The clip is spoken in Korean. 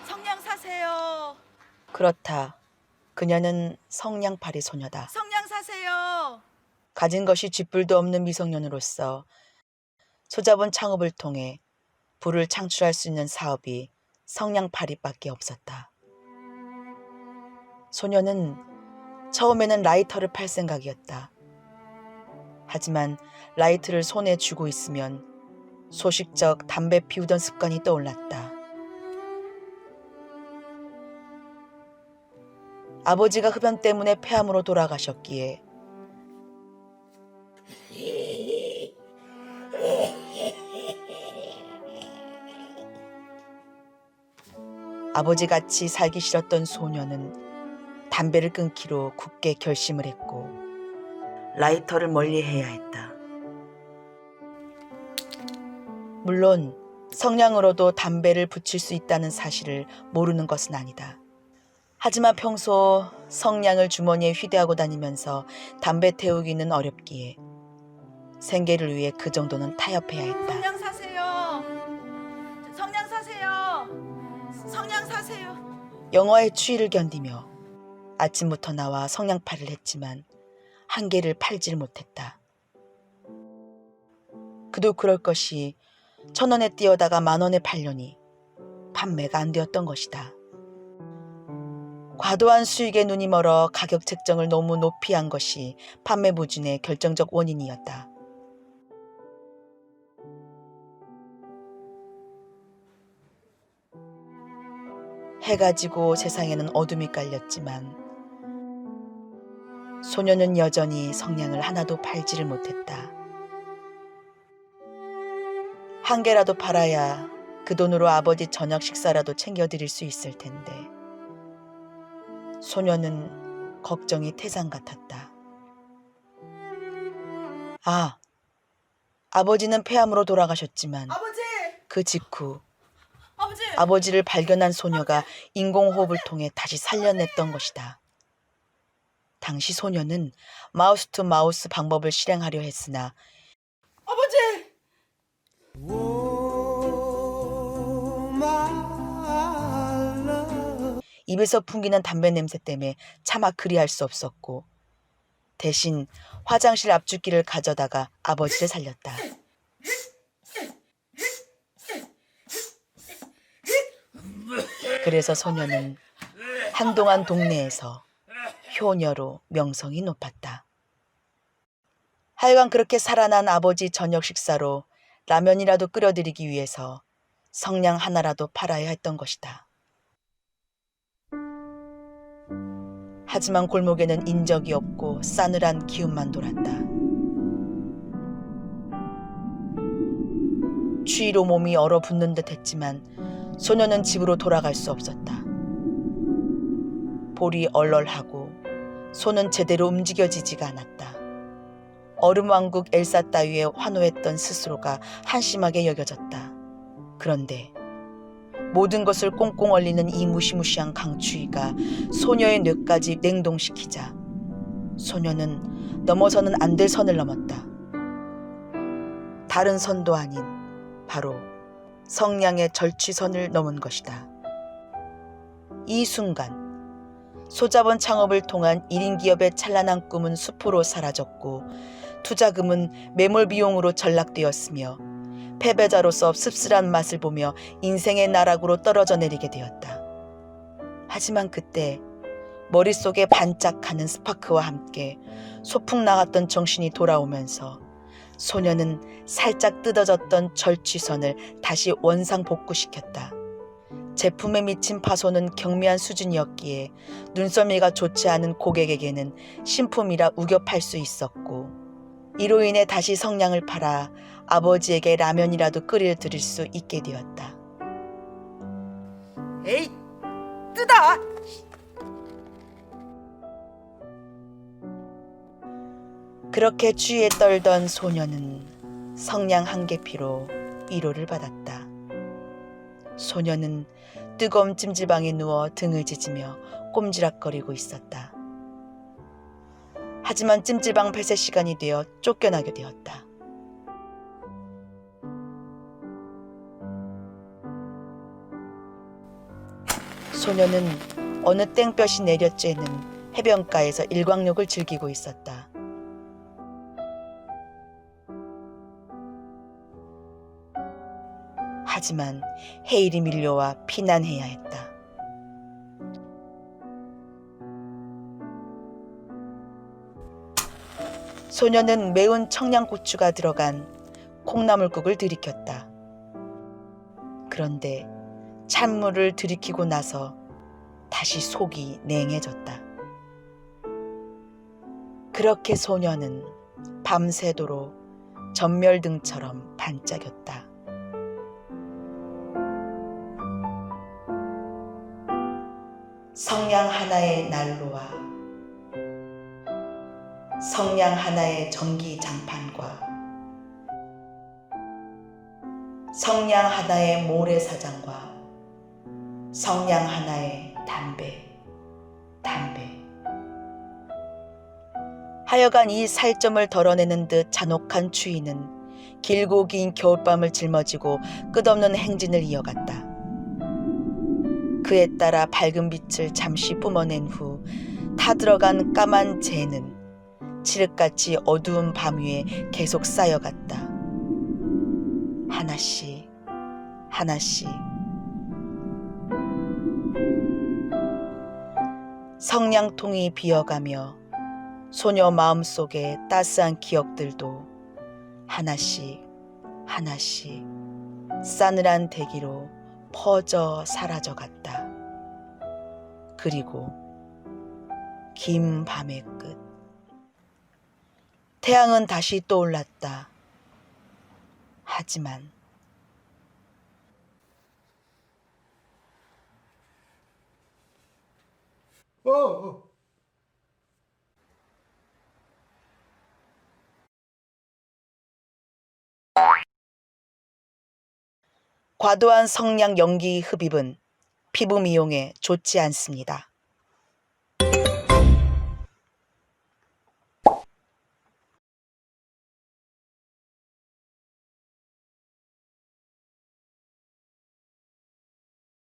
성냥 사세요. 그렇다. 그녀는 성냥팔이 소녀다. 성냥 사세요. 가진 것이 쥐뿔도 없는 미성년으로서 소자본 창업을 통해 부를 창출할 수 있는 사업이 성냥팔이밖에 없었다. 소녀는 처음에는 라이터를 팔 생각이었다. 하지만 라이트를 손에 쥐고 있으면 소식적 담배 피우던 습관이 떠올랐다. 아버지가 흡연 때문에 폐암으로 돌아가셨기에 아버지같이 살기 싫었던 소녀는 담배를 끊기로 굳게 결심을 했고 라이터를 멀리해야 했다. 물론 성냥으로도 담배를 붙일 수 있다는 사실을 모르는 것은 아니다. 하지만 평소 성냥을 주머니에 휴대하고 다니면서 담배 태우기는 어렵기에 생계를 위해 그 정도는 타협해야 했다. 성냥 사세요. 성냥 사세요. 성냥 사세요. 영화의 추위를 견디며 아침부터 나와 성냥팔이를 했지만 한 개를 팔질 못했다. 그도 그럴 것이 1,000원에 띄어다가 10,000원에 팔려니 판매가 안 되었던 것이다. 과도한 수익에 눈이 멀어 가격 책정을 너무 높이 한 것이 판매 부진의 결정적 원인이었다. 해가 지고 세상에는 어둠이 깔렸지만 소녀는 여전히 성냥을 하나도 팔지를 못했다. 한 개라도 팔아야 그 돈으로 아버지 저녁 식사라도 챙겨드릴 수 있을 텐데 소녀는 걱정이 태산 같았다. 아버지는 폐암으로 돌아가셨지만 아버지! 그 직후 아버지! 아버지를 발견한 소녀가 인공호흡을 통해 다시 살려냈던 것이다. 당시 소녀는 마우스 투 마우스 방법을 실행하려 했으나 아버지! 입에서 풍기는 담배 냄새 때문에 차마 그리할 수 없었고 대신 화장실 앞주기를 가져다가 아버지를 살렸다. 그래서 소녀는 한동안 동네에서 효녀로 명성이 높았다. 하여간 그렇게 살아난 아버지 저녁 식사로 라면이라도 끓여드리기 위해서 성냥 하나라도 팔아야 했던 것이다. 하지만 골목에는 인적이 없고 싸늘한 기운만 돌았다. 추위로 몸이 얼어붙는 듯 했지만 소녀는 집으로 돌아갈 수 없었다. 볼이 얼얼하고 손은 제대로 움직여지지가 않았다. 얼음왕국 엘사 따위에 환호했던 스스로가 한심하게 여겨졌다. 그런데 모든 것을 꽁꽁 얼리는 이 무시무시한 강추위가 소녀의 뇌까지 냉동시키자 소녀는 넘어서는 안 될 선을 넘었다. 다른 선도 아닌 바로 성냥의 절취선을 넘은 것이다. 이 순간 소자본 창업을 통한 1인 기업의 찬란한 꿈은 수포로 사라졌고 투자금은 매몰 비용으로 전락되었으며 패배자로서 씁쓸한 맛을 보며 인생의 나락으로 떨어져 내리게 되었다. 하지만 그때 머릿속에 반짝하는 스파크와 함께 소풍 나갔던 정신이 돌아오면서 소녀는 살짝 뜯어졌던 절취선을 다시 원상복구시켰다. 제품에 미친 파손은 경미한 수준이었기에 눈썰미가 좋지 않은 고객에게는 신품이라 우겨 팔 수 있었고 이로 인해 다시 성냥을 팔아 아버지에게 라면이라도 끓여 드릴 수 있게 되었다. 에이, 뜨다. 그렇게 추위에 떨던 소녀는 성냥 한 계피로 위로를 받았다. 소녀는 뜨거운 찜질방에 누워 등을 지지며 꼼지락거리고 있었다. 하지만 찜질방 폐쇄 시간이 되어 쫓겨나게 되었다. 소녀는 어느 땡볕이 내려쬐는 해변가에서 일광욕을 즐기고 있었다. 하지만 해일이 밀려와 피난해야 했다. 소녀는 매운 청양고추가 들어간 콩나물국을 들이켰다. 그런데 찬물을 들이키고 나서 다시 속이 냉해졌다. 그렇게 소녀는 밤새도록 전멸등처럼 반짝였다. 성냥 하나의 난로와 성냥 하나의 전기 장판과 성냥 하나의 모래사장과 성냥 하나의 담배. 하여간 이 살점을 덜어내는 듯 잔혹한 추위는 길고 긴 겨울밤을 짊어지고 끝없는 행진을 이어갔다. 그에 따라 밝은 빛을 잠시 뿜어낸 후 타들어간 까만 재는 칠흑같이 어두운 밤 위에 계속 쌓여갔다. 하나씩 하나씩. 성냥통이 비어가며 소녀 마음속의 따스한 기억들도 하나씩 하나씩 싸늘한 대기로 퍼져 사라져 갔다. 그리고 긴 밤의 끝. 태양은 다시 떠올랐다. 하지만 과도한 성냥 연기 흡입은 피부 미용에 좋지 않습니다.